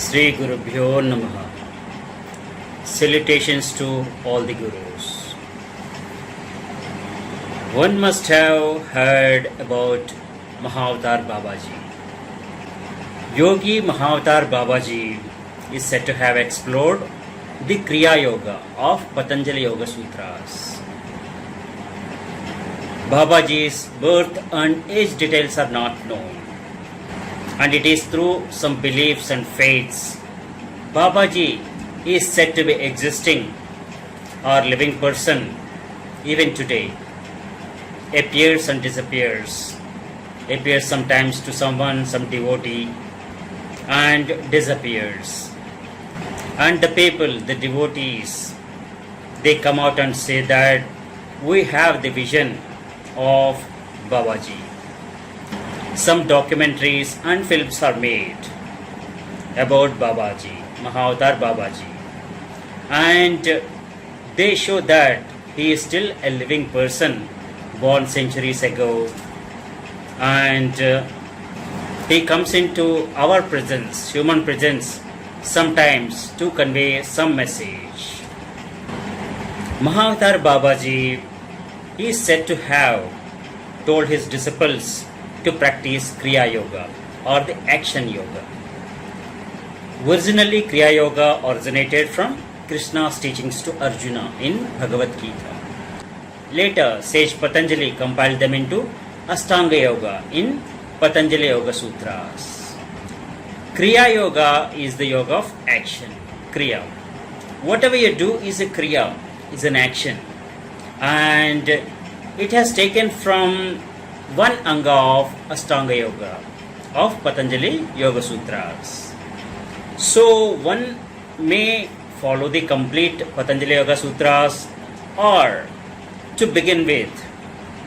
Sri Gurubhyo Namaha. Salutations to all the Gurus. One must have heard about Mahavatar Babaji. Yogi Mahavatar Babaji is said to have explored the Kriya Yoga of Patanjali Yoga Sutras. Babaji's birth and age details are not known, and it is through some beliefs and faiths Babaji is said to be existing or living person even today. Appears and disappears, appears sometimes to someone, some devotee, and disappears. And the people, the devotees, they come out and say that we have the vision of Babaji. Some documentaries and films are made about Babaji, Mahavatar Babaji, and they show that he is still a living person born centuries ago, and he comes into our presence, human presence, sometimes to convey some message. Mahavatar Babaji is said to have told his disciples to practice Kriya Yoga or the action yoga. Originally, Kriya Yoga originated from Krishna's teachings to Arjuna in Bhagavad Gita. Later, sage Patanjali compiled them into Ashtanga Yoga in Patanjali Yoga Sutras. Kriya Yoga is the yoga of action, Kriya. Whatever you do is a Kriya, is an action. And it has taken from one anga of Ashtanga Yoga of Patanjali Yoga Sutras. So one may follow the complete Patanjali Yoga Sutras, or to begin with,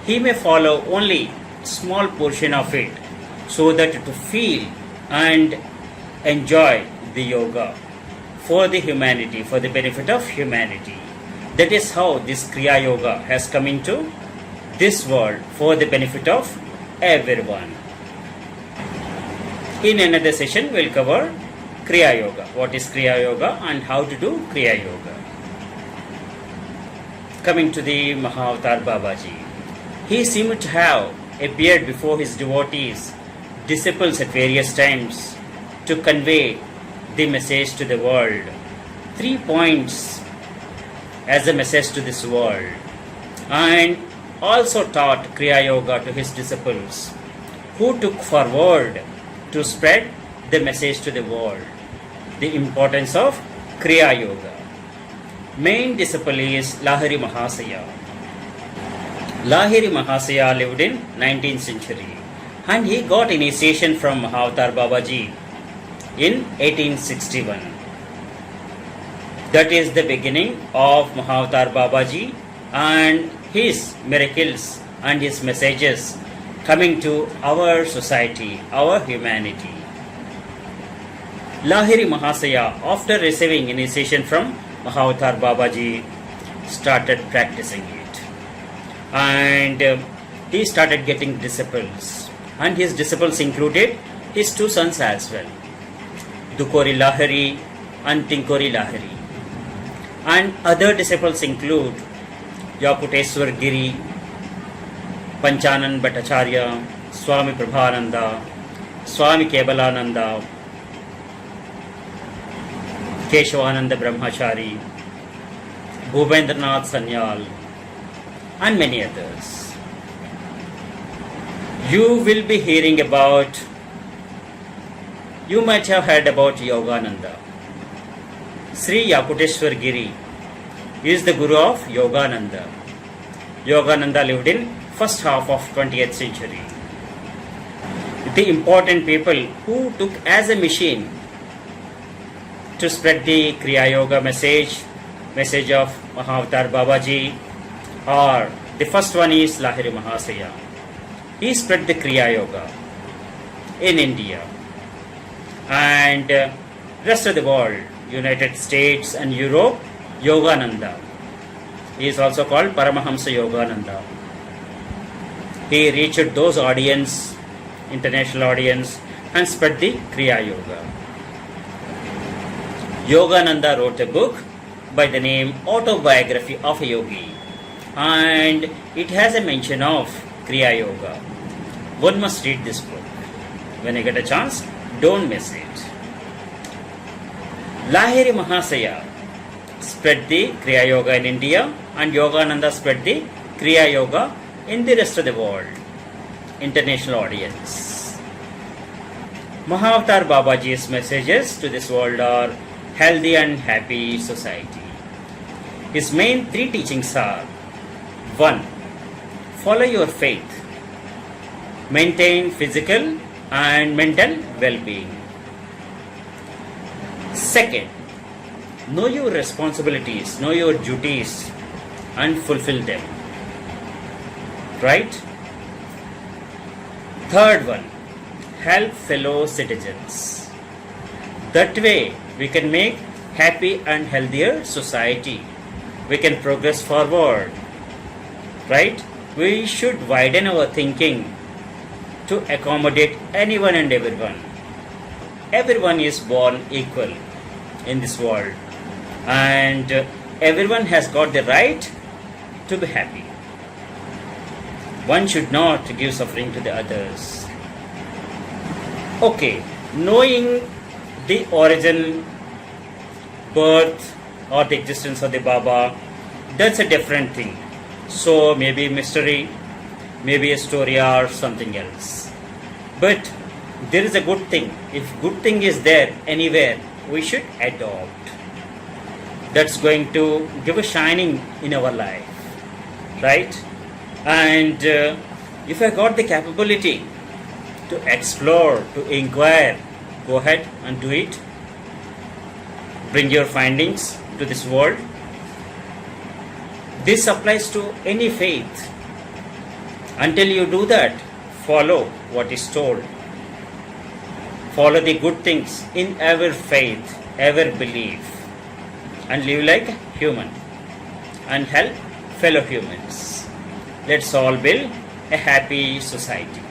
he may follow only small portion of it so that to feel and enjoy the yoga for the humanity, for the benefit of humanity. That is how this Kriya Yoga has come into this world for the benefit of everyone. In another session, we'll cover Kriya Yoga. What is Kriya Yoga and how to do Kriya Yoga. Coming to the Mahavatar Babaji, he seemed to have appeared before his devotees, disciples at various times to convey the message to the world. 3 points as a message to this world, and also taught Kriya Yoga to his disciples, who took forward to spread the message to the world, the importance of Kriya Yoga. Main disciple is Lahiri Mahasaya. Lahiri Mahasaya lived in 19th century, and he got initiation from Mahavatar Babaji in 1861. That is the beginning of Mahavatar Babaji and his miracles and his messages coming to our society, our humanity. Lahiri Mahasaya, after receiving initiation from Mahavatar Babaji, started practicing it, and he started getting disciples, and his disciples included his 2 sons as well, Dukori Lahiri and Tinkori Lahiri. And other disciples include Yakuteswar Giri, Panchanan Bhattacharya, Swami Prabhananda, Swami Kebalananda, Keshavananda Brahmachari, Bhubendranath Sanyal, and many others. You will be hearing about, you might have heard about Yogananda. Sri Yakuteswar Giri is the guru of Yogananda. Yogananda lived in first half of 20th century. The important people who took as a machine to spread the Kriya Yoga message of Mahavatar Babaji, or the first one is Lahiri Mahasaya. He spread the Kriya Yoga in India and rest of the world, United States and Europe, Yogananda. He is also called Paramahamsa Yogananda. He reached those audience, international audience, and spread the Kriya Yoga. Yogananda wrote a book by the name Autobiography of a Yogi, and it has a mention of Kriya Yoga. One must read this book. When you get a chance, don't miss it. Lahiri Mahasaya spread the Kriya Yoga in India, and Yogananda spread the Kriya Yoga in the rest of the world, international audience. Mahavatar Babaji's messages to this world are healthy and happy society. His main three teachings are: 1. Follow your faith. Maintain physical and mental well-being. 2. Know your responsibilities, know your duties, and fulfill them. Right? 3rd one, help fellow citizens. That way we can make happy and healthier society. We can progress forward. Right? We should widen our thinking to accommodate anyone and everyone. Everyone is born equal in this world, and everyone has got the right to be happy. One should not give suffering to the others. Okay, knowing the origin, birth, or the existence of the Baba, that's a different thing. So maybe mystery, maybe a story or something else. But there is a good thing. If good thing is there anywhere, we should adopt. That's going to give a shining in our life, right? And if I got the capability to explore, to inquire, go ahead and do it. Bring your findings to this world. This applies to any faith. Until you do that, follow what is told. Follow the good things in our faith, our belief, and live like a human and help fellow humans. Let's all build a happy society.